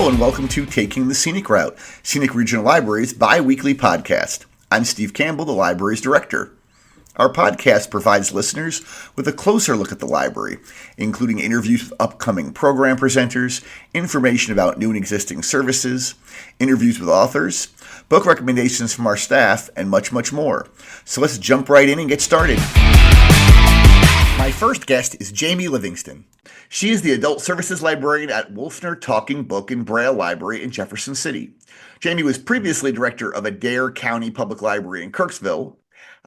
Hello and welcome to Taking the Scenic Route, Scenic Regional Library's bi-weekly podcast. I'm Steve Campbell, the library's director. Our podcast provides listeners with a closer look at the library, including interviews with upcoming program presenters, information about new and existing services, interviews with authors, book recommendations from our staff, and much, much more. So let's jump right in and get started. My first guest is Jamie Livingston. She is the Adult Services Librarian at Wolfner Talking Book and Braille Library in Jefferson City. Jamie was previously director of Adair County Public Library in Kirksville.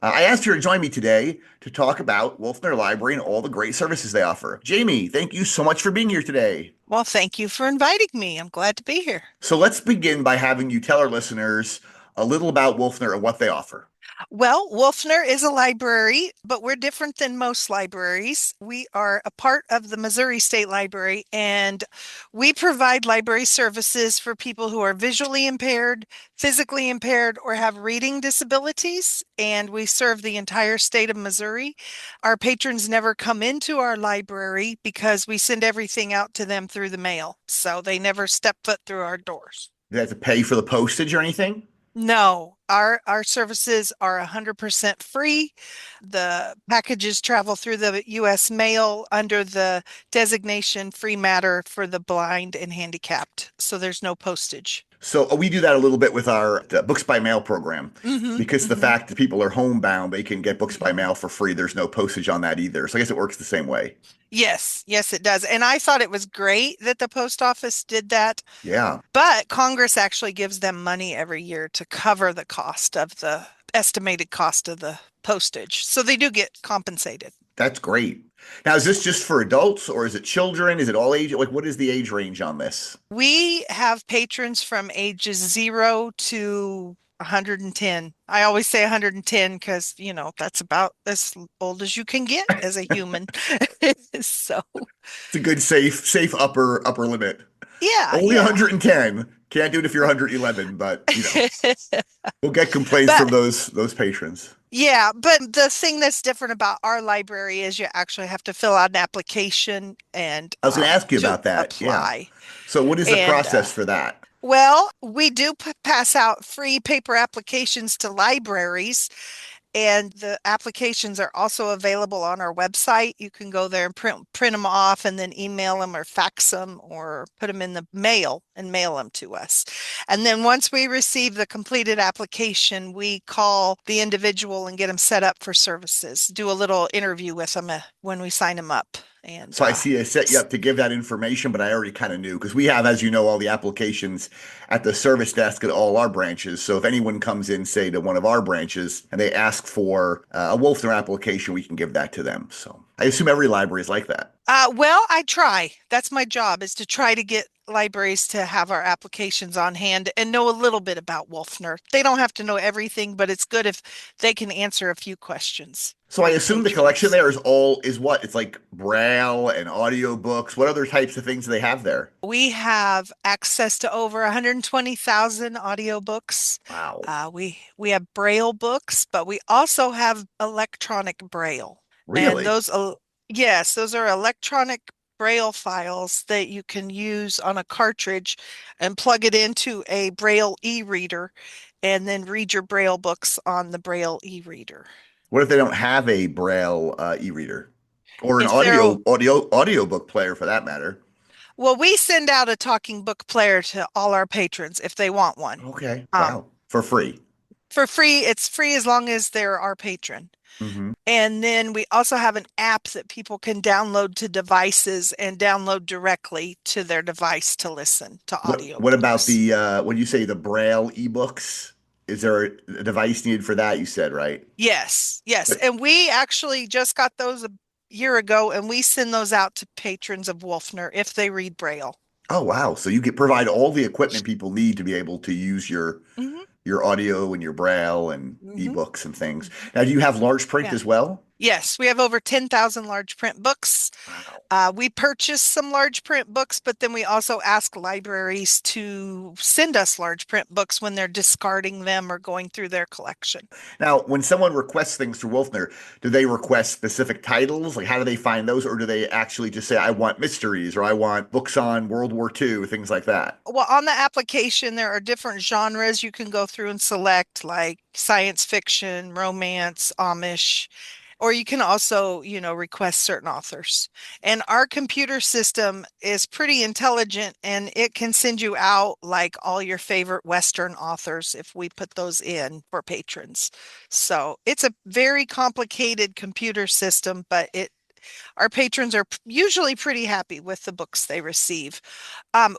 I asked her to join me today to talk about Wolfner Library and all the great services they offer. Jamie, thank you so much for being here today. Well, thank you for inviting me. I'm glad to be here. So let's begin by having you tell our listeners a little about Wolfner and what they offer. Well, Wolfner is a library, but we're different than most libraries. We are a part of the Missouri State Library, and we provide library services for people who are visually impaired, physically impaired, or have reading disabilities, and we serve the entire state of Missouri. Our patrons never come into our library because we send everything out to them through the mail, so they never step foot through our doors. Do they have to pay for the postage or anything? No, our services are 100% free. The packages travel through the U.S. mail under the designation free matter for the blind and handicapped. So there's no postage. So we do that a little bit with our books by mail program because the fact that people are homebound, they can get books by mail for free. There's no postage on that either. So I guess it works the same way. Yes, it does. And I thought it was great that the post office did that. Yeah. But Congress actually gives them money every year to cover the cost of the estimated cost of the postage. So they do get compensated. That's great. Now, is this just for adults or is it children? Is it all age? Like, what is the age range on this? We have patrons from ages 0 to 110. I always say 110 because, that's about as old as you can get as a human. So it's a good, safe upper limit. Yeah. Only 110. Can't do it if you're 111, but we'll get complaints from those patrons. Yeah, but the thing that's different about our library is you actually have to fill out an application and I was going to ask you about that. Apply. Yeah. So what is the process for that? Well, we do pass out free paper applications to libraries, and the applications are also available on our website. You can go there and print them off and then email them or fax them or put them in the mail and mail them to us. And then once we receive the completed application, we call the individual and get them set up for services, do a little interview with them when we sign them up. And so I see I set you up to give that information, but I already kind of knew because we have, as you know, all the applications at the service desk at all our branches. So if anyone comes in, say, to one of our branches and they ask for a Wolfner application, we can give that to them. So I assume every library is like that. Well, I try. That's my job, is to try to get libraries to have our applications on hand and know a little bit about Wolfner. They don't have to know everything, but it's good if they can answer a few questions. So I assume the collection there is what? It's like Braille and audiobooks. What other types of things do they have there? We have access to over 120,000 audiobooks. Wow. We have Braille books, but we also have electronic Braille. Really? And yes, those are electronic Braille files that you can use on a cartridge and plug it into a Braille e-reader and then read your Braille books on the Braille e-reader. What if they don't have a Braille e-reader or an audiobook player for that matter? Well, we send out a talking book player to all our patrons if they want one. Okay. Wow. For free. For free. It's free as long as they're our patron. Mm-hmm. And then we also have an app that people can download to devices and download directly to their device to listen to audio. What about when you say the Braille ebooks? Is there a device needed for that? You said, right? Yes. And we actually just got those a year ago, and we send those out to patrons of Wolfner if they read Braille. Oh, wow. So you can provide all the equipment people need to be able to use your audio and your Braille and ebooks and things. Now, do you have large print as well? Yes, we have over 10,000 large print books. Wow. We purchase some large print books, but then we also ask libraries to send us large print books when they're discarding them or going through their collection. Now, when someone requests things through Wolfner, do they request specific titles? Like, how do they find those? Or do they actually just say, I want mysteries or I want books on World War II, things like that? Well, on the application, there are different genres you can go through and select, like science fiction, romance, Amish, or you can also, request certain authors. And our computer system is pretty intelligent and it can send you out like all your favorite Western authors if we put those in for patrons. So it's a very complicated computer system, but our patrons are usually pretty happy with the books they receive.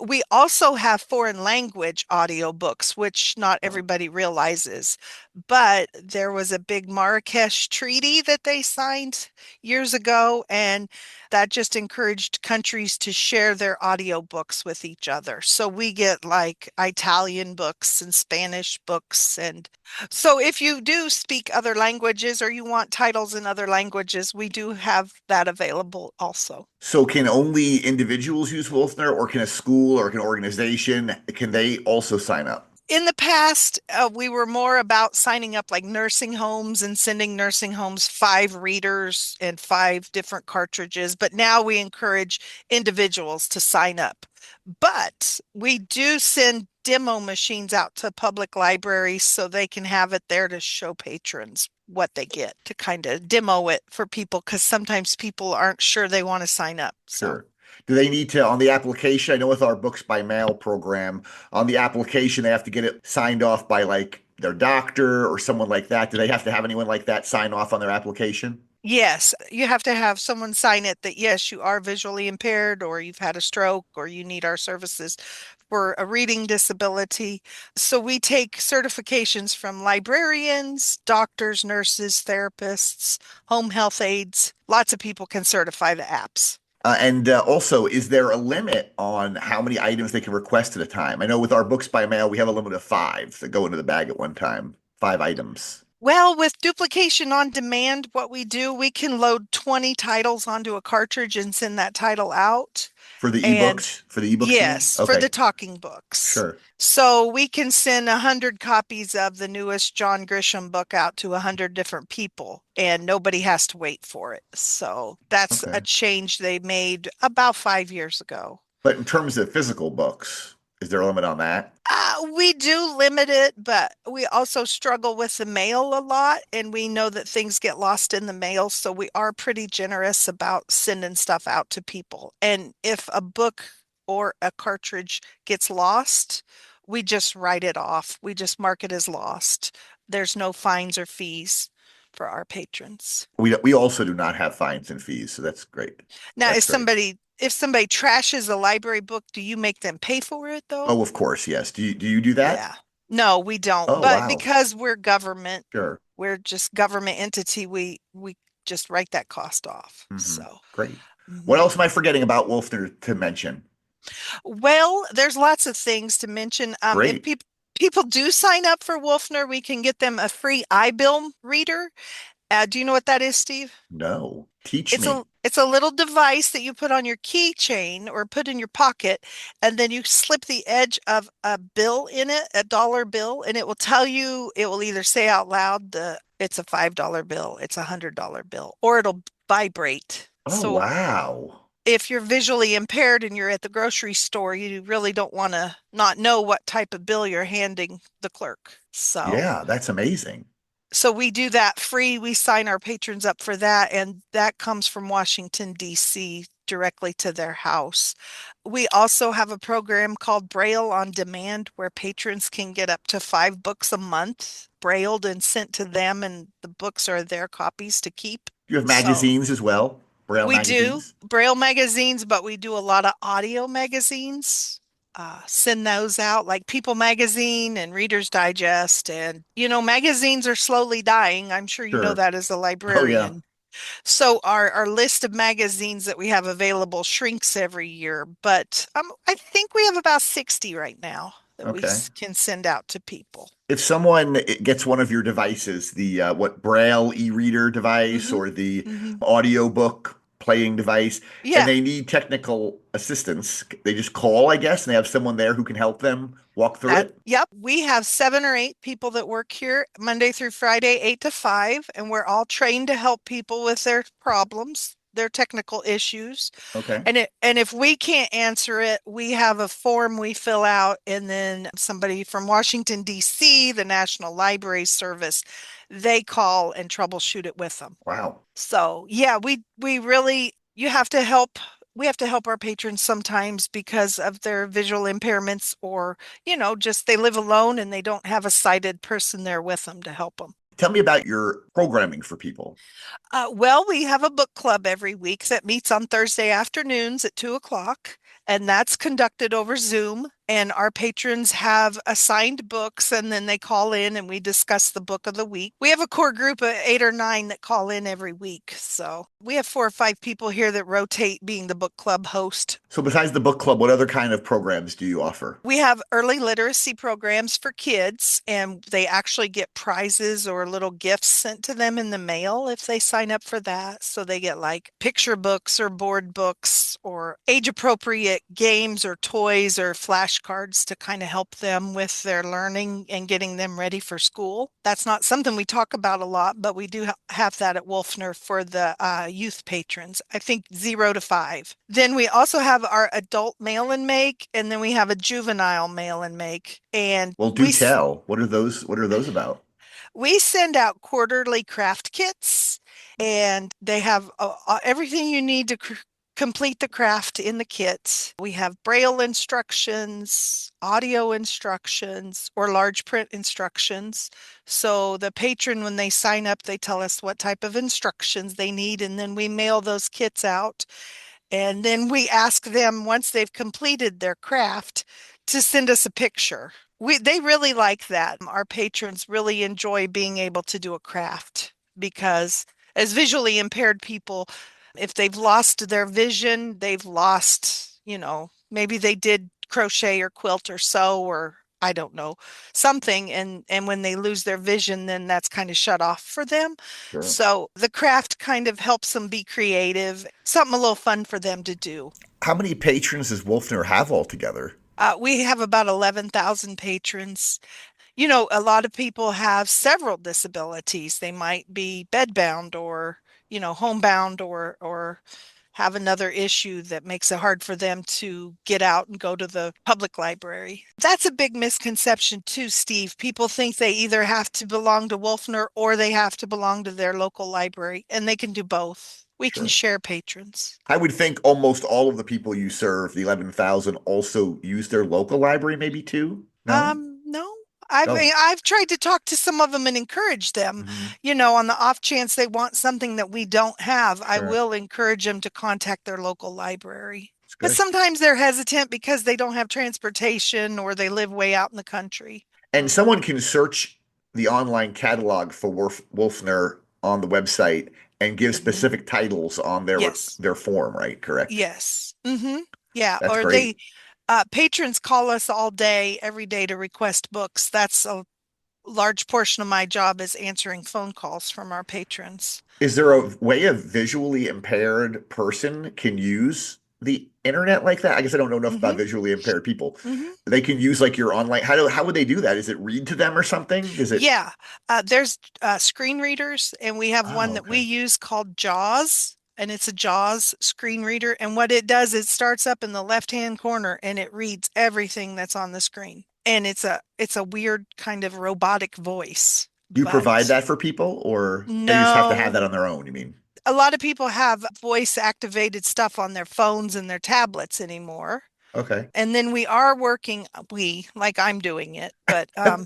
We also have foreign language audiobooks, which not Oh, everybody realizes. But there was a big Marrakesh treaty that they signed years ago, and that just encouraged countries to share their audiobooks with each other. So we get like Italian books and Spanish books. And so if you do speak other languages or you want titles in other languages, we do have that available also. so can only individuals use Wolfner, or can a school or can an organization, can they also sign up? In the past, we were more about signing up like nursing homes and sending nursing homes 5 readers and 5 different cartridges. But now we encourage individuals to sign up. But we do send demo machines out to public libraries so they can have it there to show patrons what they get to kind of demo it for people because sometimes people aren't sure they want to sign up. So. Sure. Do they need to, on the application? I know with our books by mail program, on the application, they have to get it signed off by like their doctor or someone like that. Do they have to have anyone like that sign off on their application? Yes, you have to have someone sign it that yes, you are visually impaired or you've had a stroke or you need our services for a reading disability. So we take certifications from librarians, doctors, nurses, therapists, home health aides. Lots of people can certify the apps. And also, is there a limit on how many items they can request at a time? I know with our books by mail, we have a limit of 5 that go into the bag at one time, 5 items. Well, with duplication on demand, what we do, we can load 20 titles onto a cartridge and send that title out. And For the ebooks, you mean? yes, for Okay, the talking books. sure. So we can send 100 copies of the newest John Grisham book out to 100 different people, and nobody has to wait for it. So that's Okay. a change they made about 5 years ago. But in terms of physical books, is there a limit on that? We do limit it, but we also struggle with the mail a lot, and we know that things get lost in the mail, so we are pretty generous about sending stuff out to people. And if a book or a cartridge gets lost, we just write it off. We just mark it as lost. There's no fines or fees for our patrons. We also do not have fines and fees, so that's great. Now, That's great. if somebody trashes a library book, do you make them pay for it though? Oh, of course, yes. Do you do that? Yeah. No, we don't. Oh, But wow. because we're government, Sure. we're just government entity, we just write that cost off. Hmm. So, Great. What mhm. else am I forgetting about Wolfner to mention? Well, there's lots of things to mention. If Great. people do sign up for Wolfner, we can get them a free iBill reader. Do you know what that is, Steve? No. Teach It's me. a little device that you put on your keychain or put in your pocket, and then you slip the edge of a bill in it, a dollar bill, and it will tell you, it will either say out loud it's a $5 bill, it's a $100 bill, or it'll vibrate. Oh, So wow. if you're visually impaired and you're at the grocery store, you really don't want to not know what type of bill you're handing the clerk. Yeah, that's amazing. So we do that free. We sign our patrons up for that, and that comes from Washington, D.C., directly to their house. We also have a program called Braille on Demand where patrons can get up to 5 books a month brailled and sent to them, and the books are their copies to keep. You have So magazines as well? Braille we do magazines? Braille magazines, but we do a lot of audio magazines. Send those out like People Magazine and Reader's Digest. And, magazines are slowly dying. I'm sure you know Sure. that as a Oh, yeah. librarian. So our list of magazines that we have available shrinks every year, but I think we have about 60 right now that we Okay. can send out to people. If someone gets one of your devices, the what Braille e-reader device Hmm. or the Hmm. audiobook playing device, and Yeah. they need technical assistance, they just call, I guess, and they have someone there who can help them walk through That, it. yep. We have 7 or 8 people that work here Monday through Friday, 8 to 5, and we're all trained to help people with their problems, their technical issues. Okay. And if we can't answer it, we have a form we fill out, and then somebody from Washington, D.C., the National Library Service, they call and troubleshoot it with them. Wow. So yeah, we really you have to help we have to help our patrons sometimes because of their visual impairments, or just they live alone and they don't have a sighted person there with them to help them. Tell me about your programming for people. Well, we have a book club every week that meets on Thursday afternoons at 2 o'clock, and that's conducted over Zoom. And our patrons have assigned books, and then they call in and we discuss the book of the week. We have a core group of 8 or 9 that call in every week. So we have 4 or 5 people here that rotate being the book club host. So besides the book club, what other kind of programs do you offer? We have early literacy programs for kids, and they actually get prizes or little gifts sent to them in the mail if they sign up for that. So they get like picture books or board books or age appropriate games or toys or flashcards to kind of help them with their learning and getting them ready for school. That's not something we talk about a lot, but we do have that at Wolfner for the youth patrons, I think 0 to 5. Then we also have our adult mail and make, and then we have a juvenile mail and make. And Well, do tell. What are those? What are those about? we send out quarterly craft kits, and they have everything you need to complete the craft in the kit. We have Braille instructions, audio instructions, or large print instructions. So the patron, when they sign up, they tell us what type of instructions they need, and then we mail those kits out. And then we ask them, once they've completed their craft, to send us a picture. They really like that. Our patrons really enjoy being able to do a craft because, as visually impaired people, if they've lost their vision, they've lost, maybe they did crochet or quilt or sew, or I don't know, something, and when they lose their vision, then that's kind of shut off for them. Sure. So the craft kind of helps them be creative, something a little fun for them to do. How many patrons does Wolfner have altogether? We have about 11,000 patrons. A lot of people have several disabilities. They might be bedbound or, homebound, or have another issue that makes it hard for them to get out and go to the public library. That's a big misconception too, Steve. People think they either have to belong to Wolfner or they have to belong to their local library, and they can do both. We can Sure. share patrons. I would think almost all of the people you serve, the 11,000, also use their local library, maybe too? No? No. I've Oh, I've tried to talk to some of them and encourage them, hmm, on the off chance they want something that we don't have. I sure. will encourage them to contact their local library. It's But good. sometimes they're hesitant because they don't have transportation or they live way out in the country. And someone can search the online catalog for Wolfner on the website and give specific titles on Yes. their form, right? Correct. Yes. Yeah. That's Or great. patrons call us all day, every day to request books. That's a large portion of my job is answering phone calls from our patrons. Is there a way a visually impaired person can use the internet like that? I guess I don't know enough about Hmm. visually impaired people. Hmm. They can use like your online. How would they do that? Is it read to them or something? Is it? Yeah, there's screen readers, and we have one Oh, that we okay. use called JAWS, and it's a JAWS screen reader. And what it does, it starts up in the left-hand corner and it reads everything that's on the screen. And it's a weird kind of robotic voice, Do you provide but that for people, or they just have to have no, that on their own? You mean? a lot of people have voice activated stuff on their phones and their tablets anymore. Okay. And then we are working, like I'm doing it, but uh,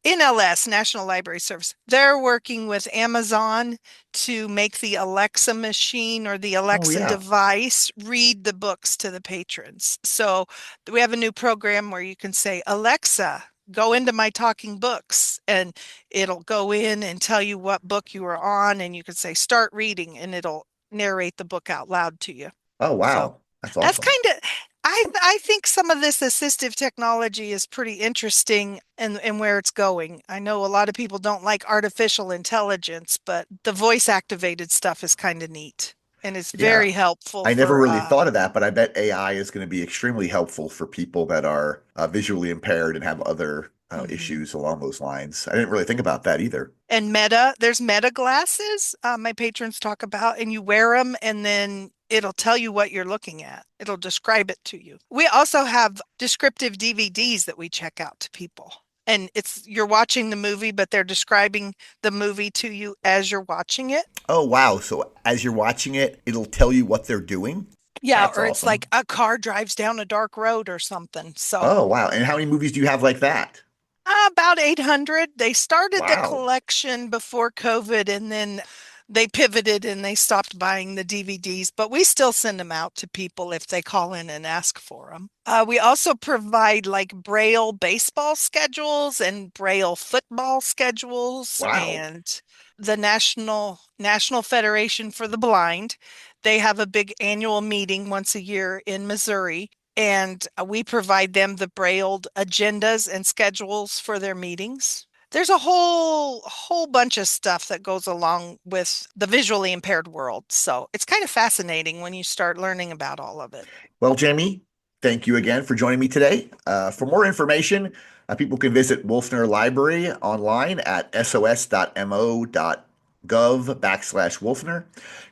NLS, National Library Service, they're working with Amazon to make the Alexa machine or the Oh Alexa yeah. device read the books to the patrons. So we have a new program where you can say, Alexa, go into my talking books, and it'll go in and tell you what book you are on, and you can say, start reading, and it'll narrate the book out loud to you. Oh So wow. That's that's awesome. kind of, I think some of this assistive technology is pretty interesting and where it's going. I know a lot of people don't like artificial intelligence, but the voice activated stuff is kind of neat and it's Yeah. very helpful I never for really thought of that, but I bet AI is going to be extremely helpful for people that are visually impaired and have other Mhm. issues along those lines. I didn't really think about that either. And there's Meta glasses, my patrons talk about, and you wear them and then it'll tell you what you're looking at. It'll describe it to you. We also have descriptive DVDs that we check out to people. And you're watching the movie, but they're describing the movie to you as you're watching it. Oh, wow. So as you're watching it, it'll tell you what they're doing. Yeah, That's or it's awesome. like a car drives down a dark road or something. So Oh, wow. And how many movies do you have like that? about 800. They started the Wow. collection before COVID and then they pivoted and they stopped buying the DVDs, but we still send them out to people if they call in and ask for them. We also provide like Braille baseball schedules and Braille football schedules Wow. and the National Federation for the Blind. They have a big annual meeting once a year in Missouri and we provide them the brailled agendas and schedules for their meetings. There's a whole bunch of stuff that goes along with the visually impaired world. So it's kind of fascinating when you start learning about all of it. Well, Jamie, thank you again for joining me today. For more information, people can visit Wolfner Library online at sos.mo.gov/Wolfner.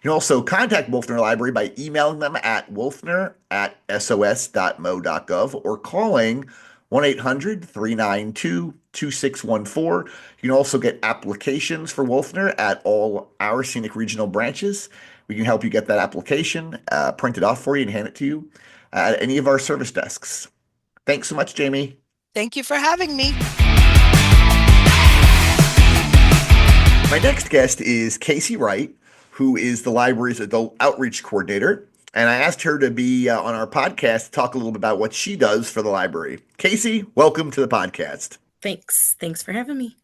You can also contact Wolfner Library by emailing them at wolfner@sos.mo.gov or calling 1-800-392-2614. You can also get applications for Wolfner at all our Scenic Regional branches. We can help you get that application, print it off for you, and hand it to you at any of our service desks. Thanks so much, Jamie. Thank you for having me. My next guest is Kasey Wright, who is the library's adult outreach coordinator. And I asked her to be on our podcast to talk a little bit about what she does for the library. Kasey, welcome to the podcast. Thanks. Thanks for having me.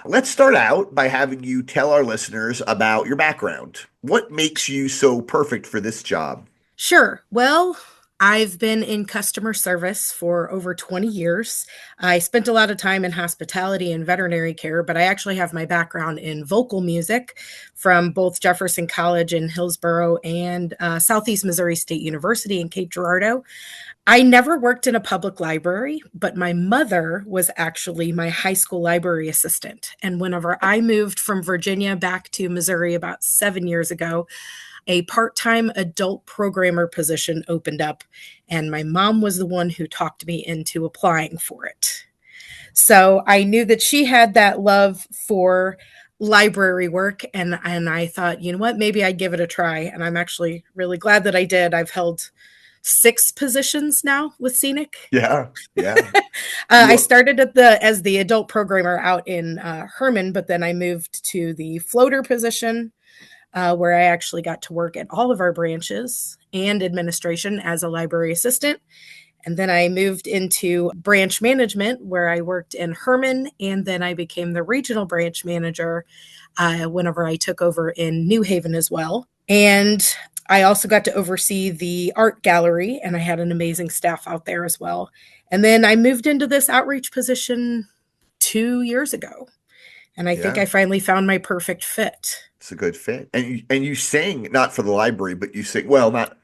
Let's start out by having you tell our listeners about your background. What makes you so perfect for this job? Sure. Well, I've been in customer service for over 20 years. I spent a lot of time in hospitality and veterinary care, but I actually have my background in vocal music from both Jefferson College in Hillsborough and Southeast Missouri State University in Cape Girardeau. I never worked in a public library, but my mother was actually my high school library assistant. And whenever I moved from Virginia back to Missouri about 7 years ago, a part-time adult programmer position opened up, and my mom was the one who talked me into applying for it. So I knew that she had that love for library work, and I thought, you know what, maybe I'd give it a try. And I'm actually really glad that I did. I've held 6 positions now with Scenic. Yeah, yeah. I You, started as the adult programmer out in Herman, but then I moved to the floater position where I actually got to work at all of our branches and administration as a library assistant. And then I moved into branch management where I worked in Herman, and then I became the regional branch manager whenever I took over in New Haven as well. And I also got to oversee the art gallery, and I had an amazing staff out there as well. And then I moved into this outreach position 2 years ago, and I think yeah. I finally found my perfect fit. It's a good fit. And you sing not for the library, but you sing well, not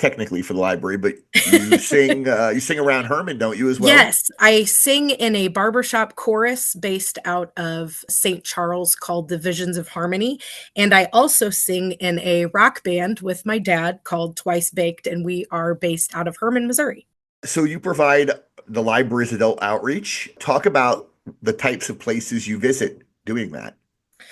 technically for the library, but you sing around Herman, don't you as well? Yes, I sing in a barbershop chorus based out of St. Charles called the Visions of Harmony. And I also sing in a rock band with my dad called Twice Baked, and we are based out of Herman, Missouri. So you provide the library's adult outreach. Talk about the types of places you visit doing that.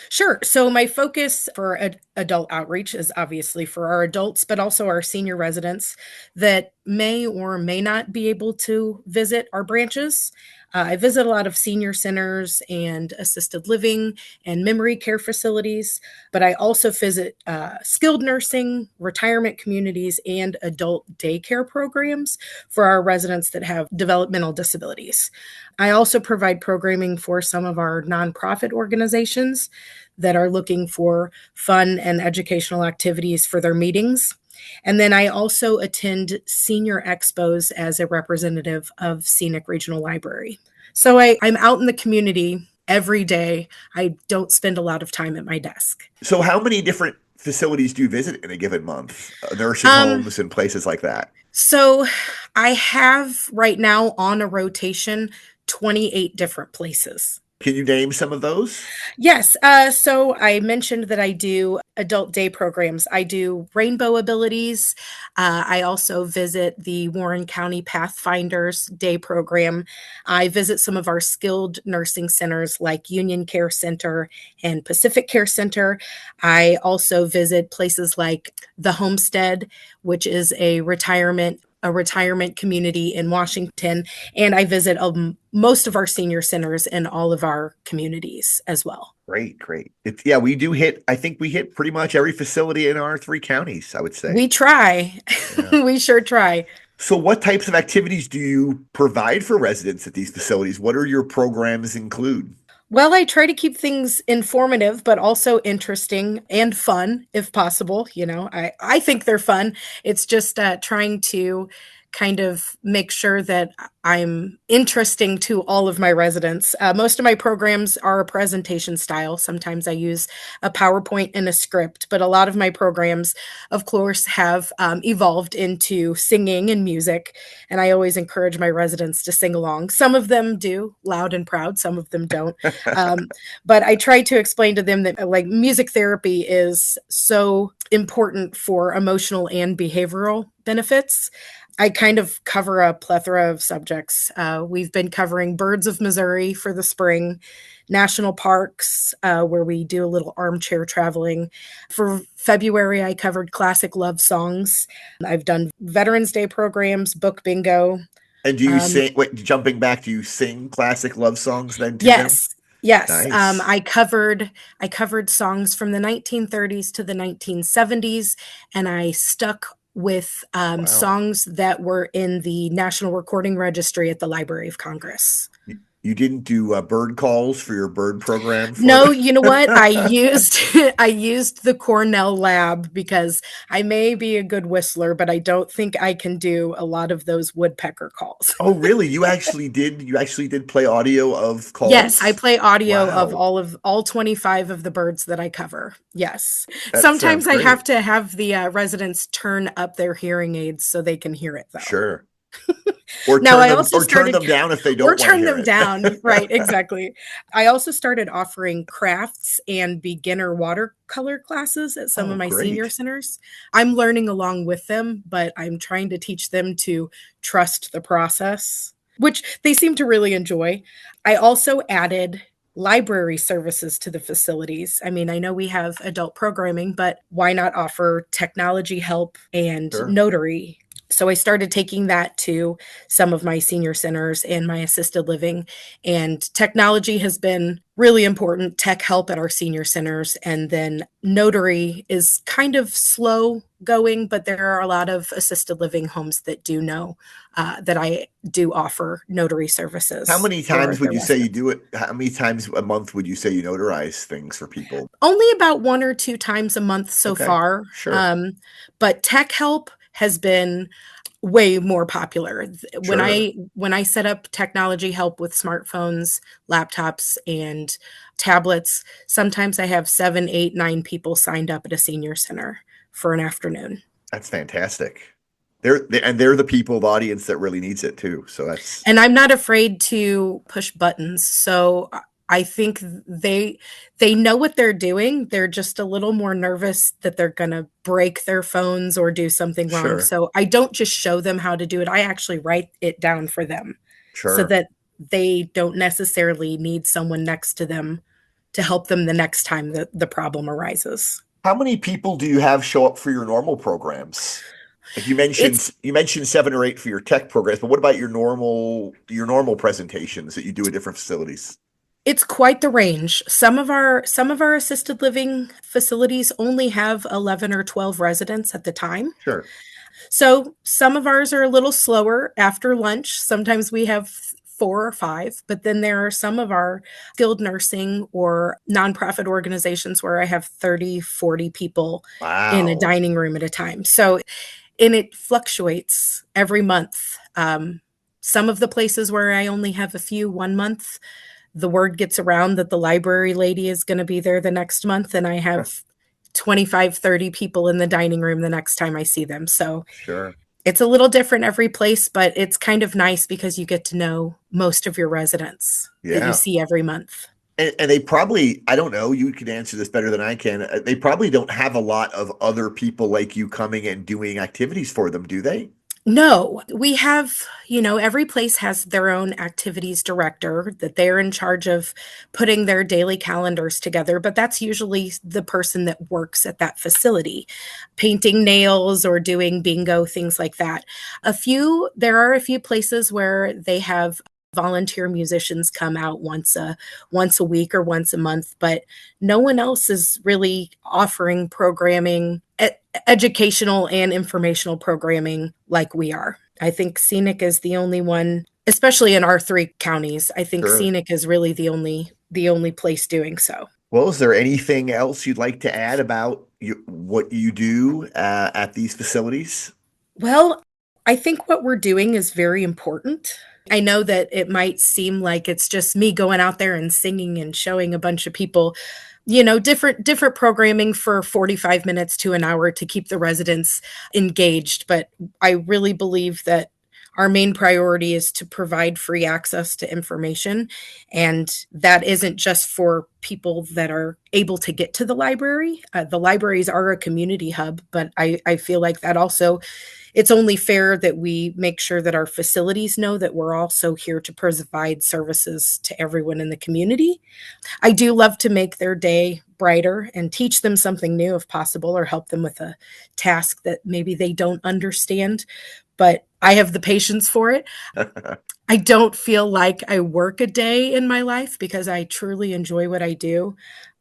Sure. So my focus for adult outreach is obviously for our adults, but also our senior residents that may or may not be able to visit our branches. I visit a lot of senior centers and assisted living and memory care facilities, but I also visit skilled nursing, retirement communities, and adult daycare programs for our residents that have developmental disabilities. I also provide programming for some of our nonprofit organizations that are looking for fun and educational activities for their meetings. And then I also attend senior expos as a representative of Scenic Regional Library. So I'm out in the community every day. I don't spend a lot of time at my desk. So how many different facilities do you visit in a given month? Nursing homes and places like that? So I have right now on a rotation 28 different places. Can you name some of those? Yes. So I mentioned that I do adult day programs. I do Rainbow Abilities. I also visit the Warren County Pathfinders Day program. I visit some of our skilled nursing centers like Union Care Center and Pacific Care Center. I also visit places like the Homestead, which is a retirement community in Washington, and I visit most of our senior centers in all of our communities as well. Great. I think we hit pretty much every facility in our 3 counties, I would say. We try. Yeah. We sure try. So what types of activities do you provide for residents at these facilities? What are your programs include? Well, I try to keep things informative, but also interesting and fun if possible. I think they're fun. It's just trying to kind of make sure that I'm interesting to all of my residents. Most of my programs are a presentation style. Sometimes I use a PowerPoint and a script, but a lot of my programs, of course, have evolved into singing and music. And I always encourage my residents to sing along. Some of them do, loud and proud. Some of them don't. But I try to explain to them that like music therapy is so important for emotional and behavioral benefits. I kind of cover a plethora of subjects. We've been covering birds of Missouri for the spring, national parks, where we do a little armchair traveling. For February, I covered classic love songs. I've done Veterans Day programs, book bingo. And do you sing, jumping back, do you sing classic love songs then too? Yes. Yes. Nice. I covered songs from the 1930s to the 1970s, and I stuck with songs that were in the National Recording Registry at the Library of Congress. You didn't do bird calls for your bird program? No, you know what? I used the Cornell lab because I may be a good whistler, but I don't think I can do a lot of those woodpecker calls. Oh, really? You actually did play audio of calls? Yes, I play audio Wow. of all 25 of the birds that I cover. Yes. That Sometimes sounds I great. have to have the residents turn up their hearing aids so they can hear it, though. Sure. Or Now, I also turn them down if they don't or want to turn hear them it. down. Right, exactly. I also started offering crafts and beginner watercolor classes at some Oh, of my great. senior centers. I'm learning along with them, but I'm trying to teach them to trust the process, which they seem to really enjoy. I also added library services to the facilities. I mean, I know we have adult programming, but why not offer technology help and Sure. notary? So I started taking that to some of my senior centers and my assisted living. And technology has been really important, tech help at our senior centers. And then notary is kind of slow going, but there are a lot of assisted living homes that do know that I do offer notary services. How many for times would their you say you residents. do it? How many times a month would you say you notarize things for people? Only about 1 or 2 times a month so Okay, far. sure. But tech help has been way more popular. When Sure. I set up technology help with smartphones, laptops, and tablets, sometimes I have 7, 8, 9 people signed up at a senior center for an afternoon. That's fantastic. They're the people, the audience that really needs it too. So that's And I'm not afraid to push buttons. So I think they know what they're doing. They're just a little more nervous that they're going to break their phones or do something wrong. sure. So I don't just show them how to do it. I actually write it down for them so Sure. that they don't necessarily need someone next to them to help them the next time that the problem arises. How many people do you have show up for your normal programs? Like It's you mentioned 7 or 8 for your tech programs, but what about your normal presentations that you do at different facilities? It's quite the range. Some of our assisted living facilities only have 11 or 12 residents at the time. Sure. So some of ours are a little slower after lunch. Sometimes we have 4 or 5, but then there are some of our skilled nursing or nonprofit organizations where I have 30, 40 people in a Wow. dining room at a time. So, and it fluctuates every month. Some of the places where I only have a few one month, the word gets around that the library lady is going to be there the next month, and I have 25, 30 people in the dining room the next time I see them. So Sure. it's a little different every place, but it's kind of nice because you get to know most of your residents that you Yeah. see every month. And they probably, I don't know, you can answer this better than I can. They probably don't have a lot of other people like you coming and doing activities for them, do they? No, we have, every place has their own activities director that they're in charge of putting their daily calendars together, but that's usually the person that works at that facility, painting nails or doing bingo, things like that. There are a few places where they have volunteer musicians come out once a week or once a month, but no one else is really offering programming, educational and informational programming like we are. I think Scenic is the only one, especially in our 3 counties. I think Sure. Scenic is really the only place doing so. Well, is there anything else you'd like to add about what you do at these facilities? Well, I think what we're doing is very important. I know that it might seem like it's just me going out there and singing and showing a bunch of people, different programming for 45 minutes to an hour to keep the residents engaged, but I really believe that our main priority is to provide free access to information, and that isn't just for people that are able to get to the library. The libraries are a community hub, but I feel like that also it's only fair that we make sure that our facilities know that we're also here to provide services to everyone in the community. I do love to make their day brighter and teach them something new if possible, or help them with a task that maybe they don't understand, but I have the patience for it. I don't feel like I work a day in my life because I truly enjoy what I do.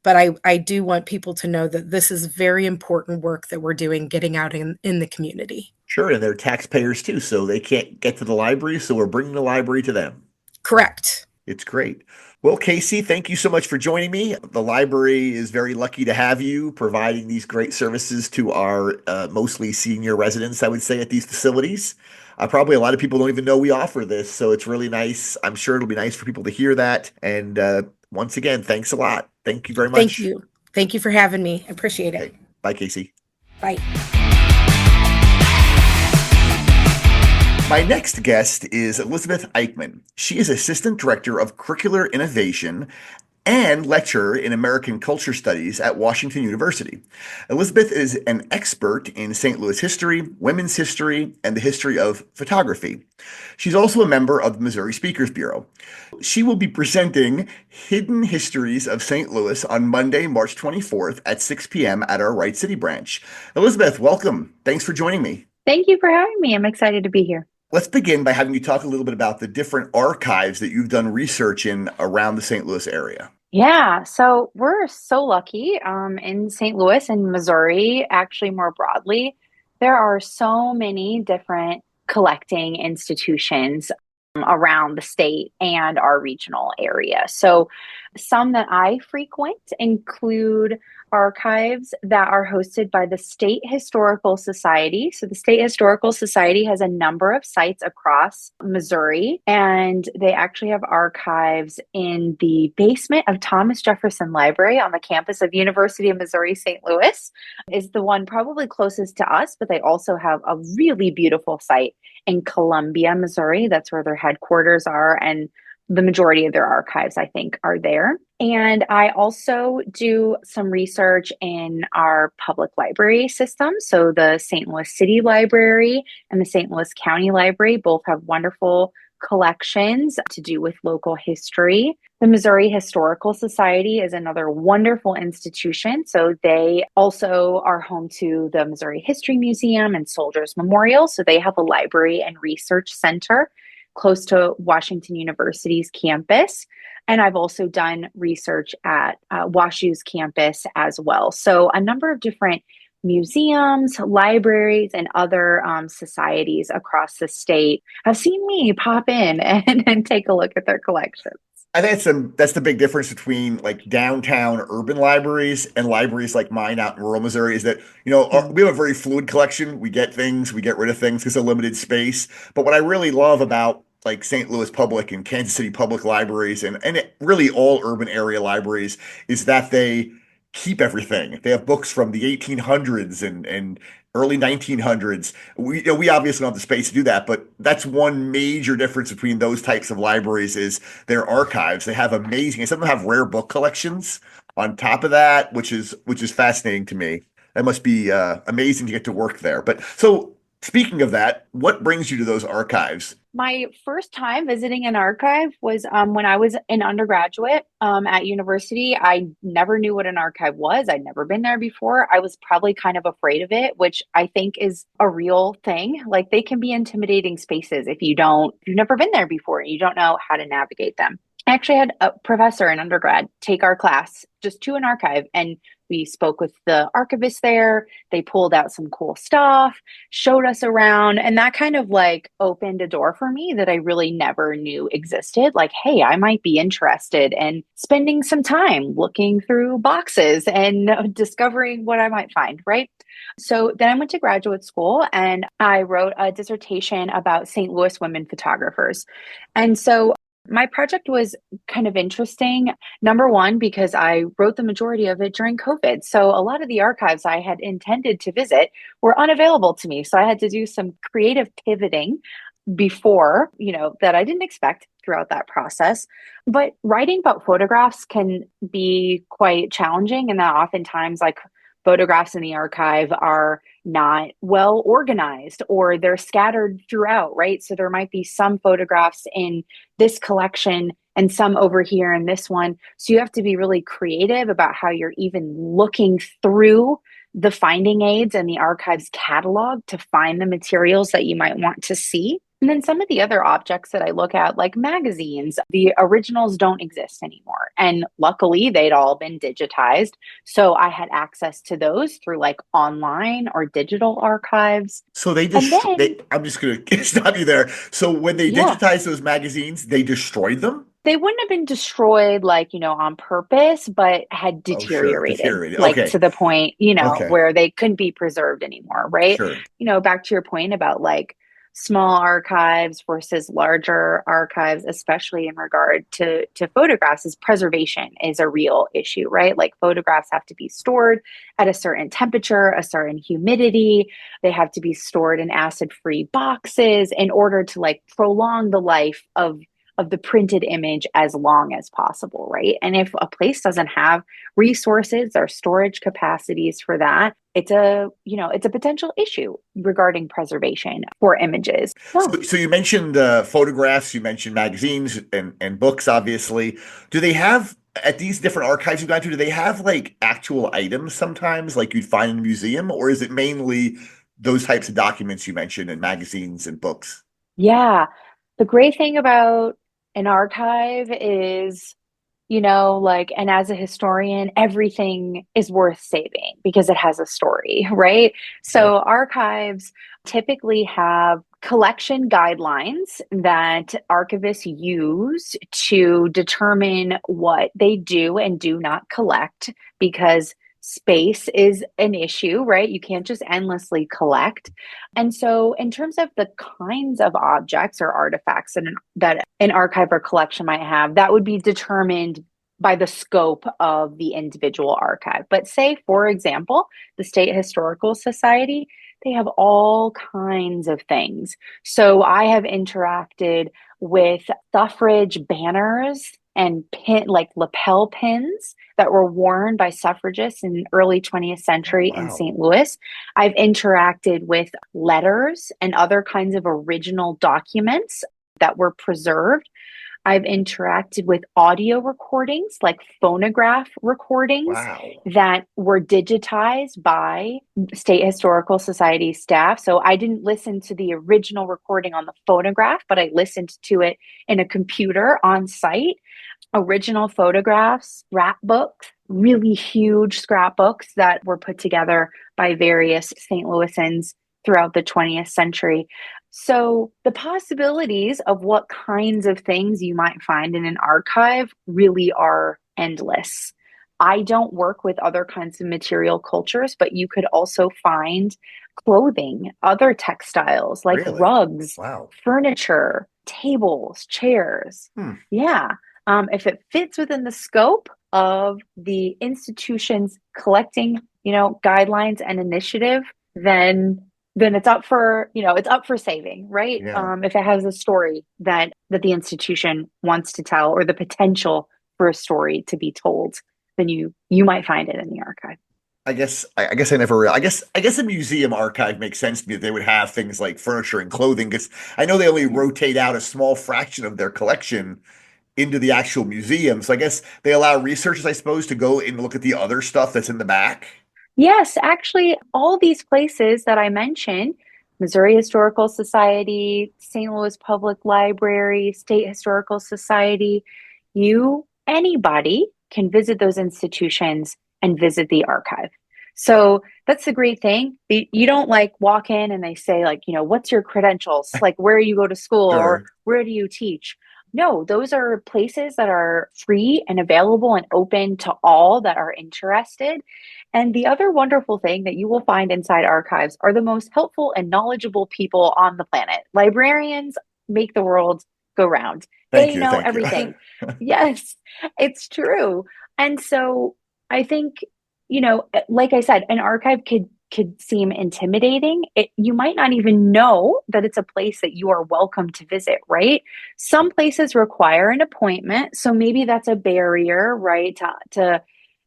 But I do want people to know that this is very important work that we're doing, getting out in the community. Sure, and they're taxpayers too, so they can't get to the library, so we're bringing the library to them. Correct. It's great. Well, Kasey, thank you so much for joining me. The library is very lucky to have you providing these great services to our mostly senior residents, I would say, at these facilities. Probably a lot of people don't even know we offer this, so it's really nice. I'm sure it'll be nice for people to hear that. And once again, thanks a lot. Thank you very Thank much. you. Thank you for having me. I appreciate it. Okay. Bye, Kasey. Bye. My next guest is Elizabeth Eichmann. She is Assistant Director of Curricular Innovation and lecturer in American Culture Studies at Washington University. Elizabeth is an expert in St. Louis history, women's history, and the history of photography. She's also a member of the Missouri Speakers Bureau. She will be presenting Hidden Histories of St. Louis on Monday, March 24th at 6 p.m. at our Wright City branch. Elizabeth, welcome. Thanks for joining me. Thank you for having me. I'm excited to be here. Let's begin by having you talk a little bit about the different archives that you've done research in around the St. Louis area. Yeah, so we're so lucky in St. Louis and Missouri, actually more broadly. There are so many different collecting institutions around the state and our regional area. So some that I frequent include archives that are hosted by the State Historical Society. So the State Historical Society has a number of sites across Missouri, and they actually have archives in the basement of Thomas Jefferson Library on the campus of University of Missouri St. Louis is the one probably closest to us, but they also have a really beautiful site in Columbia, Missouri. That's where their headquarters are, and the majority of their archives, I think, are there. And I also do some research in our public library system. So the St. Louis City Library and the St. Louis County Library both have wonderful collections to do with local history. The Missouri Historical Society is another wonderful institution. So they also are home to the Missouri History Museum and Soldiers Memorial. So they have a library and research center close to Washington University's campus. And I've also done research at WashU's campus as well. So a number of different museums, libraries, and other societies across the state have seen me pop in and take a look at their collections. I think that's the big difference between like downtown urban libraries and libraries like mine out in rural Missouri is that, Yeah. we have a very fluid collection. We get things, we get rid of things because of limited space. But what I really love about like St. Louis Public and Kansas City Public Libraries and really all urban area libraries is that they keep everything. They have books from the 1800s and early 1900s. We obviously don't have the space to do that, but that's one major difference between those types of libraries is their archives. They have amazing, some of them have rare book collections on top of that, which is fascinating to me. That must be amazing to get to work there. But so speaking of that, what brings you to those archives? My first time visiting an archive was when I was an undergraduate at university. I never knew what an archive was. I'd never been there before. I was probably kind of afraid of it, which I think is a real thing. Like they can be intimidating spaces if you've never been there before and you don't know how to navigate them. I actually had a professor in undergrad take our class just to an archive, and we spoke with the archivist there. They pulled out some cool stuff, showed us around, and that kind of like opened a door for me that I really never knew existed. Like, hey, I might be interested in spending some time looking through boxes and discovering what I might find, right? So then I went to graduate school and I wrote a dissertation about St. Louis women photographers. And so my project was kind of interesting. Number one, because I wrote the majority of it during COVID. So a lot of the archives I had intended to visit were unavailable to me. So I had to do some creative pivoting before, that I didn't expect throughout that process. But writing about photographs can be quite challenging, and that oftentimes, like, photographs in the archive are not well organized or they're scattered throughout, right? So there might be some photographs in this collection and some over here in this one. So you have to be really creative about how you're even looking through the finding aids and the archive's catalog to find the materials that you might want to see. And then some of the other objects that I look at, like magazines, the originals don't exist anymore. And luckily, they'd all been digitized. So I had access to those through like online or digital archives. So And then, I'm just going to stop you there. So when they yeah, digitized those magazines, they destroyed them? they wouldn't have been destroyed like, on purpose, but had Oh, sure. deteriorated, Deteriorated. like Okay. to the point, Okay. where they couldn't be preserved anymore, right? Sure. Back to your point about like small archives versus larger archives, especially in regard to photographs, is preservation is a real issue, right? Like photographs have to be stored at a certain temperature, a certain humidity. They have to be stored in acid-free boxes in order to like prolong the life of the printed image as long as possible, right? And if a place doesn't have resources or storage capacities for that, it's a potential issue regarding preservation for images. So, So you mentioned photographs, you mentioned magazines and books, obviously. Do they have, at these different archives you've gone to, do they have like actual items sometimes like you'd find in a museum, or is it mainly those types of documents you mentioned in magazines and books? yeah, the great thing about an archive is, like, and as a historian, everything is worth saving because it has a story, right? Sure. So archives typically have collection guidelines that archivists use to determine what they do and do not collect because space is an issue, right? You can't just endlessly collect. And so, in terms of the kinds of objects or artifacts that an archive or collection might have, that would be determined by the scope of the individual archive. But say, for example, the State Historical Society, they have all kinds of things. So I have interacted with suffrage banners and like lapel pins that were worn by suffragists in the early 20th Oh, century in wow. St. Louis. I've interacted with letters and other kinds of original documents that were preserved. I've interacted with audio recordings, like phonograph recordings Wow. that were digitized by State Historical Society staff. So I didn't listen to the original recording on the phonograph, but I listened to it in a computer on site. Original photographs, scrapbooks, really huge scrapbooks that were put together by various St. Louisans throughout the 20th century. So the possibilities of what kinds of things you might find in an archive really are endless. I don't work with other kinds of material cultures, but you could also find clothing, other textiles like Really? rugs, Wow. furniture, tables, chairs. Hmm. Yeah. If it fits within the scope of the institution's collecting, guidelines and initiative, then it's up for, it's up for saving, right? Yeah. If it has a story that the institution wants to tell, or the potential for a story to be told, then you might find it in the archive. I guess I never. I guess a museum archive makes sense to me. That they would have things like furniture and clothing, because I know they only Yeah. rotate out a small fraction of their collection into the actual museum. So I guess they allow researchers, I suppose, to go and look at the other stuff that's in the back. Yes, actually, all these places that I mentioned, Missouri Historical Society, St. Louis Public Library, State Historical Society, anybody can visit those institutions and visit the archive. So that's the great thing. You don't like walk in and they say, like, what's your credentials? Like, where you go to school or Sure. where do you teach? No, those are places that are free and available and open to all that are interested. And the other wonderful thing that you will find inside archives are the most helpful and knowledgeable people on the planet. Librarians make the world go round. Thank They you. know Thank you. everything. Yes, it's true. And so I think, like I said, an archive could seem intimidating. You might not even know that it's a place that you are welcome to visit, right? Some places require an appointment, so maybe that's a barrier, right, to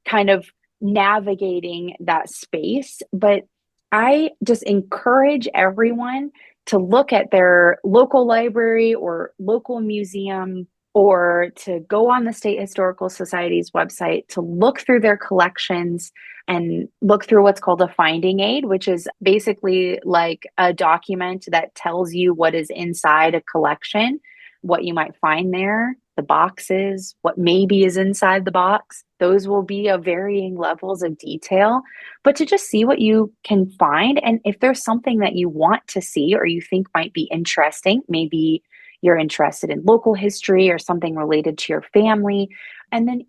kind of navigating that space. But I just encourage everyone to look at their local library or local museum, or to go on the State Historical Society's website to look through their collections and look through what's called a finding aid, which is basically like a document that tells you what is inside a collection, what you might find there, the boxes, what maybe is inside the box. Those will be of varying levels of detail, but to just see what you can find. And if there's something that you want to see or you think might be interesting, maybe you're interested in local history or something related to your family, and then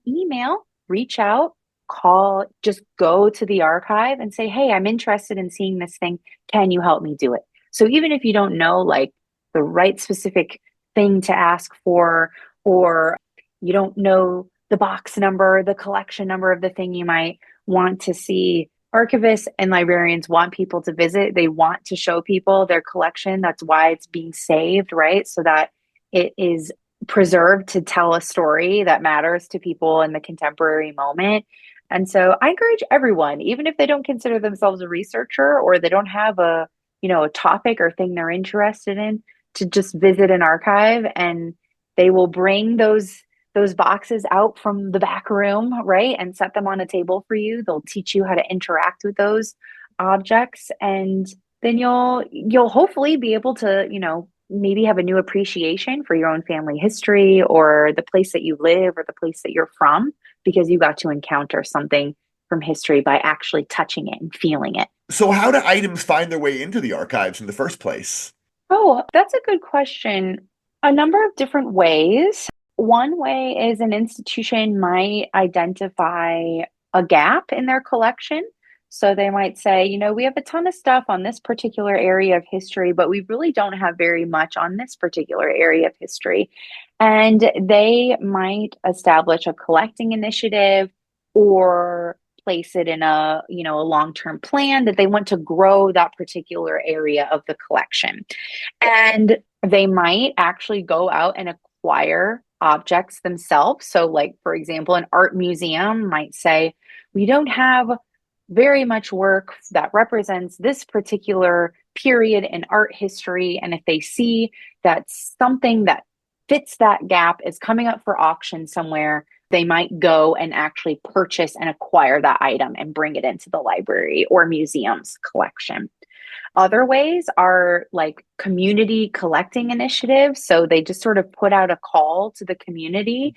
reach out, call, just go to the archive and say, hey, I'm interested in seeing this thing. Can you help me do it? So even if you don't know like the right specific thing to ask for, or you don't know the box number, the collection number of the thing you might want to see, archivists and librarians want people to visit. They want to show people their collection. That's why it's being saved, right? So that it is preserved to tell a story that matters to people in the contemporary moment. And so I encourage everyone, even if they don't consider themselves a researcher or they don't have a topic or thing they're interested in, to just visit an archive, and they will bring those boxes out from the back room, right? And set them on a table for you. They'll teach you how to interact with those objects. And then you'll hopefully be able to, maybe have a new appreciation for your own family history or the place that you live or the place that you're from, because you got to encounter something from history by actually touching it and feeling it. So how do items find their way into the archives in the first place? Oh, that's a good question. A number of different ways. One way is an institution might identify a gap in their collection. So they might say, we have a ton of stuff on this particular area of history, but we really don't have very much on this particular area of history. And they might establish a collecting initiative or place it in a long-term plan that they want to grow that particular area of the collection. And they might actually go out and acquire objects themselves. So, like, for example, an art museum might say, we don't have very much work that represents this particular period in art history. And if they see that something that fits that gap is coming up for auction somewhere, they might go and actually purchase and acquire that item and bring it into the library or museum's collection. Other ways are like community collecting initiatives. So they just sort of put out a call to the community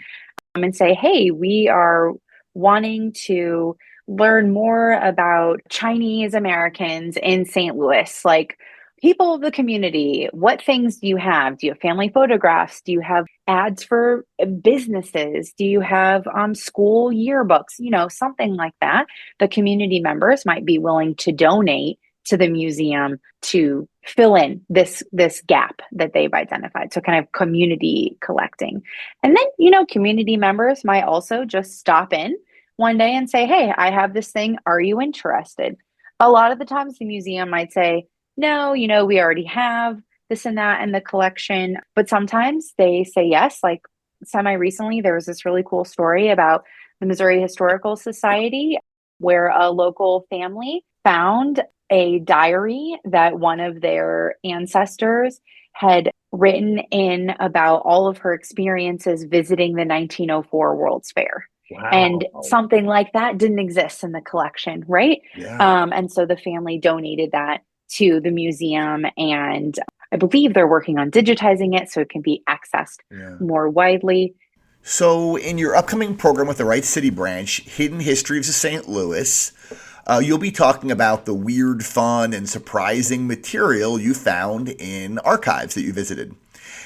and say, hey, we are wanting to learn more about Chinese Americans in St. Louis, like people of the community. What things do you have? Do you have family photographs? Do you have ads for businesses? Do you have school yearbooks? Something like that. The community members might be willing to donate to the museum to fill in this gap that they've identified. So kind of community collecting. And then, community members might also just stop in one day and say, hey, I have this thing. Are you interested? A lot of the times the museum might say, no, we already have this and that in the collection. But sometimes they say yes. Like semi-recently, there was this really cool story about the Missouri Historical Society where a local family found a diary that one of their ancestors had written in about all of her experiences visiting the 1904 World's Fair. Wow. And something like that didn't exist in the collection, right? Yeah. And so the family donated that to the museum, and I believe they're working on digitizing it so it can be accessed more widely. So in your upcoming program with the Wright City branch, Hidden Histories of St. Louis, you'll be talking about the weird, fun, and surprising material you found in archives that you visited.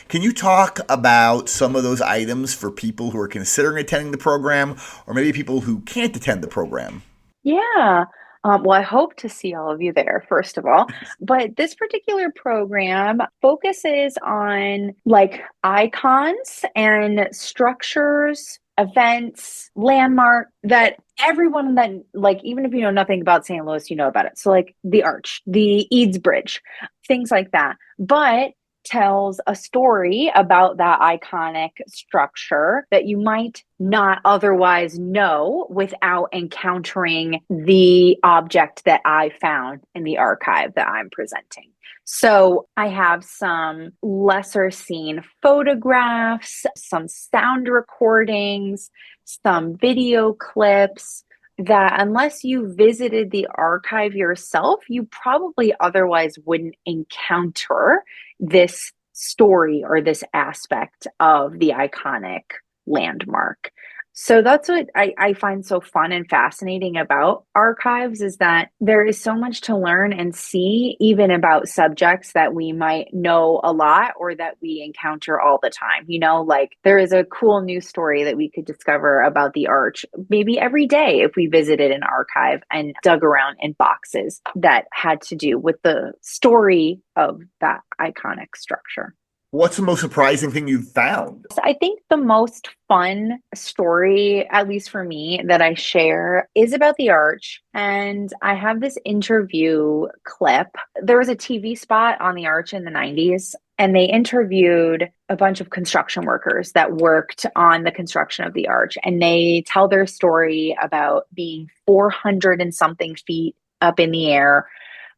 Can you talk about some of those items for people who are considering attending the program, or maybe people who can't attend the program? Yeah. Well, I hope to see all of you there, first of all. But this particular program focuses on like icons and structures, events, landmark that everyone that, like, even if you know nothing about St. Louis, you know about it. So like the Arch, the Eads Bridge, things like that. But tells a story about that iconic structure that you might not otherwise know without encountering the object that I found in the archive that I'm presenting. So I have some lesser seen photographs, some sound recordings, some video clips that unless you visited the archive yourself, you probably otherwise wouldn't encounter this story or this aspect of the iconic landmark. So that's what I find so fun and fascinating about archives, is that there is so much to learn and see, even about subjects that we might know a lot or that we encounter all the time. Like there is a cool news story that we could discover about the Arch maybe every day if we visited an archive and dug around in boxes that had to do with the story of that iconic structure. What's the most surprising thing you've found? I think the most fun story, at least for me, that I share is about the Arch. And I have this interview clip. There was a TV spot on the Arch in the 90s, and they interviewed a bunch of construction workers that worked on the construction of the Arch. And they tell their story about being 400 and something feet up in the air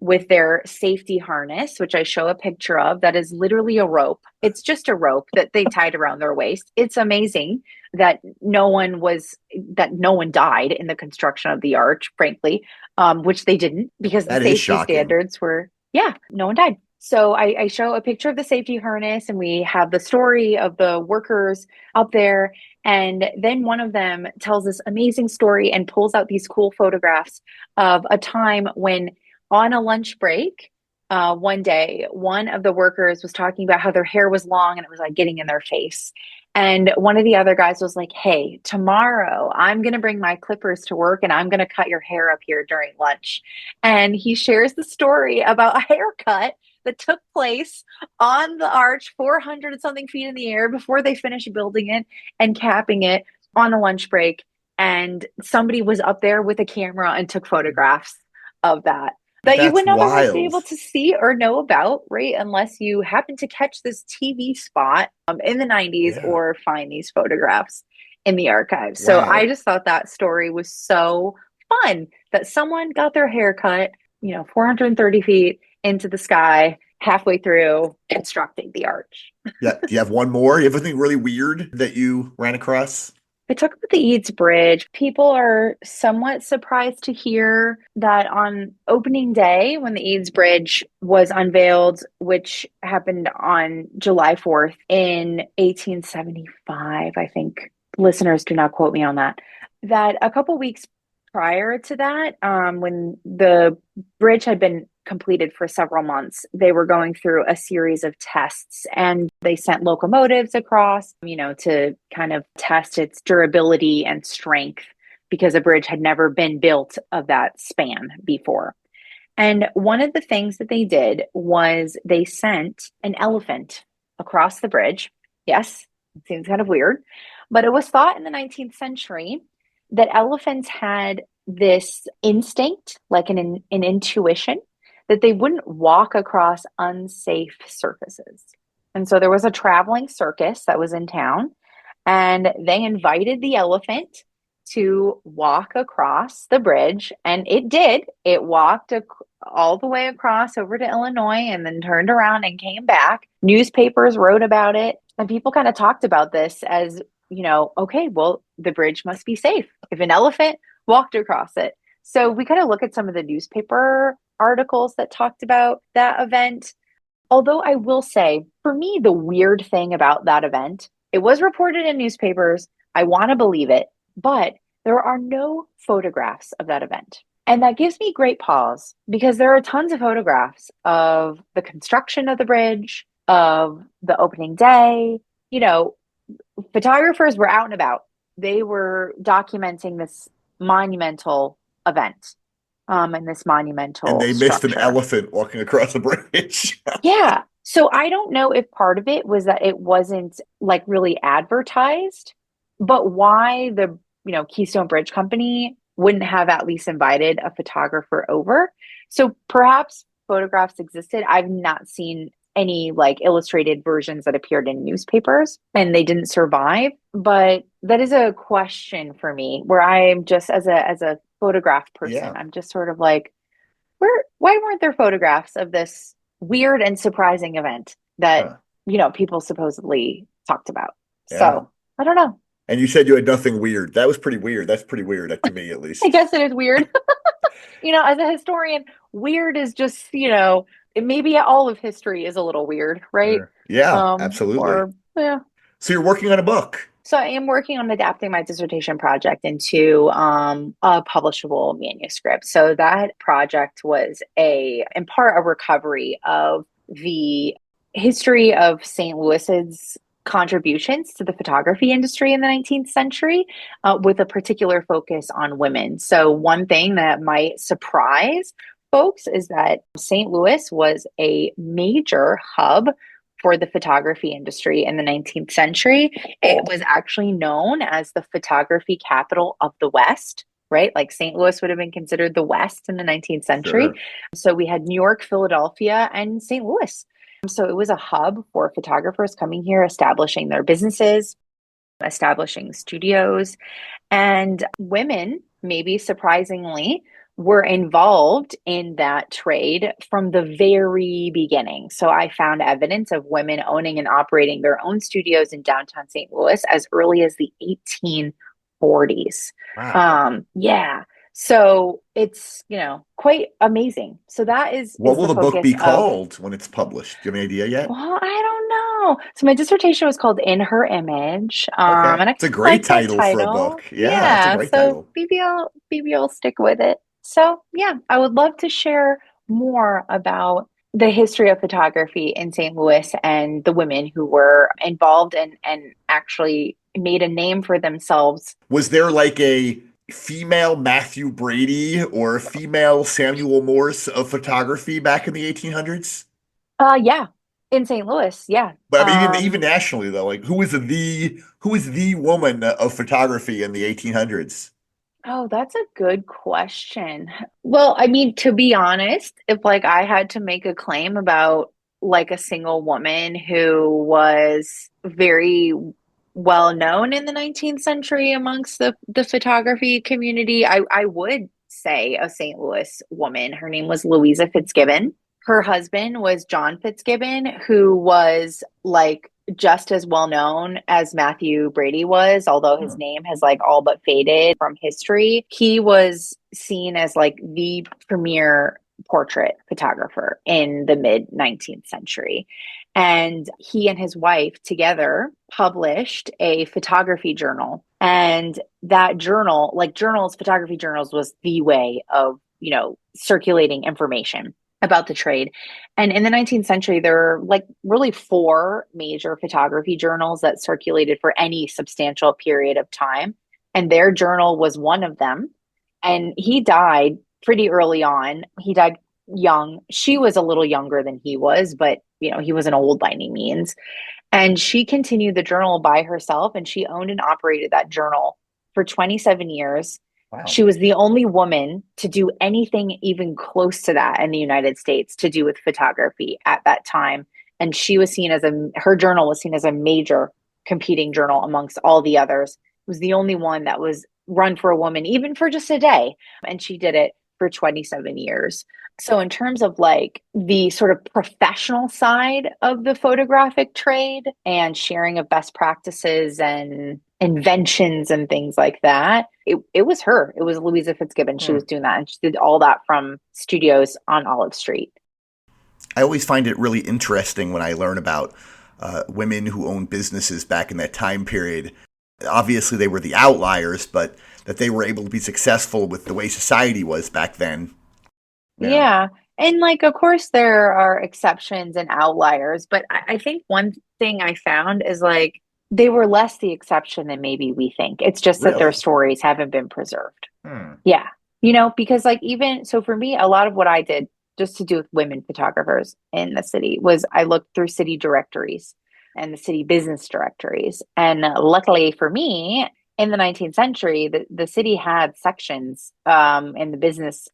with their safety harness, which I show a picture of, that is literally a rope. It's just a rope that they tied around their waist. It's amazing that no one died in the construction of the Arch, frankly, which they didn't, because the safety standards were, no one died. So I show a picture of the safety harness, and we have the story of the workers up there. And then one of them tells this amazing story and pulls out these cool photographs of a time when, on a lunch break, one day, one of the workers was talking about how their hair was long and it was like getting in their face. And one of the other guys was like, hey, tomorrow I'm going to bring my clippers to work and I'm going to cut your hair up here during lunch. And he shares the story about a haircut that took place on the Arch, 400 and something feet in the air, before they finished building it and capping it on a lunch break. And somebody was up there with a camera and took photographs of that. That you wouldn't otherwise be able to see or know about, right? Unless you happen to catch this TV spot in the 90s or find these photographs in the archives. So I just thought that story was so fun, that someone got their hair cut, 430 feet into the sky, halfway through constructing the Arch. Yeah. Do you have one more? You have anything really weird that you ran across? I talk about the Eads Bridge. People are somewhat surprised to hear that on opening day, when the Eads Bridge was unveiled, which happened on July 4th in 1875, I think. Listeners, do not quote me on that. That a couple weeks prior to that, when the bridge had been completed for several months, they were going through a series of tests, and they sent locomotives across, to kind of test its durability and strength, because a bridge had never been built of that span before. And one of the things that they did was they sent an elephant across the bridge. Yes, it seems kind of weird, but it was thought in the 19th century that elephants had this instinct, like an intuition, that they wouldn't walk across unsafe surfaces. And so there was a traveling circus that was in town, and they invited the elephant to walk across the bridge. And it did. It walked all the way across over to Illinois and then turned around and came back. Newspapers wrote about it, and people kind of talked about this as, okay, well, the bridge must be safe if an elephant walked across it. So we kind of look at some of the newspaper articles that talked about that event. Although I will say, for me, the weird thing about that event, it was reported in newspapers. I want to believe it, but there are no photographs of that event. And that gives me great pause, because there are tons of photographs of the construction of the bridge, of the opening day. Photographers were out and about. They were documenting this monumental event, and this monumental And they missed an structure. elephant walking across the bridge. Yeah. So I don't know if part of it was that it wasn't like really advertised, but why the, Keystone Bridge Company wouldn't have at least invited a photographer over. So perhaps photographs existed. I've not seen any like illustrated versions that appeared in newspapers, and they didn't survive. But that is a question for me, where I'm just as a photograph person, Yeah. I'm just sort of like, why weren't there photographs of this weird and surprising event that, people supposedly talked about? Yeah. So I don't know. And you said you had nothing weird. That was pretty weird. That's pretty weird to me, at least. I guess it is weird. As a historian, weird is just, maybe all of history is a little weird, right? Sure. Yeah, absolutely. Yeah. So you're working on a book. So I am working on adapting my dissertation project into a publishable manuscript. So that project was in part a recovery of the history of St. Louis's contributions to the photography industry in the 19th century, with a particular focus on women. So one thing that might surprise folks is that St. Louis was a major hub for the photography industry in the 19th century. It was actually known as the photography capital of the West, right? Like St. Louis would have been considered the West in the 19th century. Sure. So we had New York, Philadelphia, and St. Louis. So it was a hub for photographers coming here, establishing their businesses, establishing studios, and women, maybe surprisingly, were involved in that trade from the very beginning. So I found evidence of women owning and operating their own studios in downtown St. Louis as early as the 1840s. Wow. Yeah. So it's, quite amazing. So that is What will the book be focus called when it's published? Do you have any idea yet? Well, I don't know. So my dissertation was called In Her Image. Okay. And I It's a great like that title for a book. Yeah, it's a great so title. maybe I'll stick with it. So yeah, I would love to share more about the history of photography in St. Louis and the women who were involved and actually made a name for themselves. Was there like a female Matthew Brady or a female Samuel Morse of photography back in the 1800s? Yeah, in St. Louis, yeah. But I mean, even nationally though, like who is the woman of photography in the 1800s? Oh, that's a good question. Well, I mean, to be honest, if like I had to make a claim about like a single woman who was very well known in the 19th century amongst the photography community, I would say a St. Louis woman. Her name was Louisa Fitzgibbon. Her husband was John Fitzgibbon, who was like just as well known as Matthew Brady was, although his name has like all but faded from history. He was seen as like the premier portrait photographer in the mid 19th century. And he and his wife together published a photography journal. And that journal, like journals, photography journals, was the way of, circulating information about the trade. And in the 19th century, there were like really four major photography journals that circulated for any substantial period of time. And their journal was one of them. And he died pretty early on. He died young. She was a little younger than he was, but he wasn't old by any means. And she continued the journal by herself, and she owned and operated that journal for 27 years. Wow. She was the only woman to do anything even close to that in the United States to do with photography at that time. And she was seen as her journal was seen as a major competing journal amongst all the others. It was the only one that was run for a woman, even for just a day. And she did it for 27 years. So in terms of like the sort of professional side of the photographic trade and sharing of best practices and inventions and things like that, it was her. It was Louisa Fitzgibbon. She was doing that. And she did all that from studios on Olive Street. I always find it really interesting when I learn about women who owned businesses back in that time period. Obviously, they were the outliers, but that they were able to be successful with the way society was back then. Yeah. And like, of course, there are exceptions and outliers, but I think one thing I found is like, they were less the exception than maybe we think. It's just that their stories haven't been preserved. Yeah. Because like so for me, a lot of what I did just to do with women photographers in the city was I looked through city directories and the city business directories. And luckily for me, in the 19th century, the city had sections in the business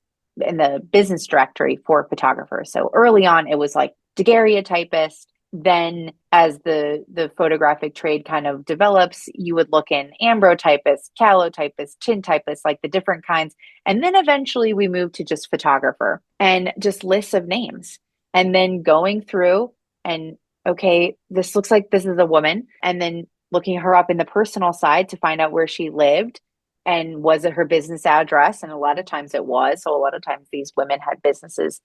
directory for photographers. So early on, it was like daguerreotypist. Then as the photographic trade kind of develops, you would look in ambrotypist, calotypist, tintypist, like the different kinds. And then eventually we moved to just photographer and just lists of names. And then going through and, okay, this looks like this is a woman. And then looking her up in the personal side to find out where she lived. And was it her business address? And a lot of times it was. So a lot of times these women had businesses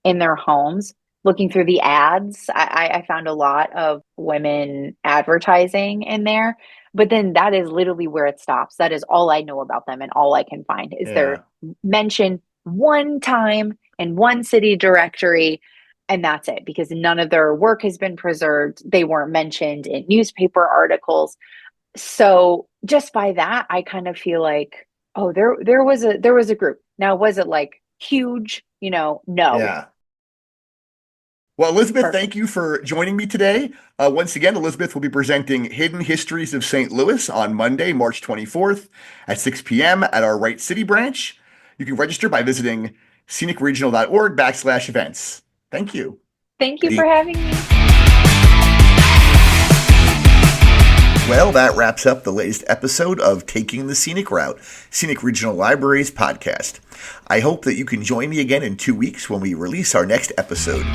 in their homes. Looking through the ads, I found a lot of women advertising in there. But then that is literally where it stops. That is all I know about them. And all I can find is they're mentioned one time in one city directory. And that's it, because none of their work has been preserved. They weren't mentioned in newspaper articles. So just by that, I kind of feel like, oh, there was a group. Now, was it like huge? No. Yeah. Well, Elizabeth, Thank you for joining me today. Once again, Elizabeth will be presenting Hidden Histories of St. Louis on Monday, March 24th at 6 p.m. at our Wright City branch. You can register by visiting scenicregional.org/events. Thank you. Thank you for having me. Well, that wraps up the latest episode of Taking the Scenic Route, Scenic Regional Library's podcast. I hope that you can join me again in 2 weeks when we release our next episode.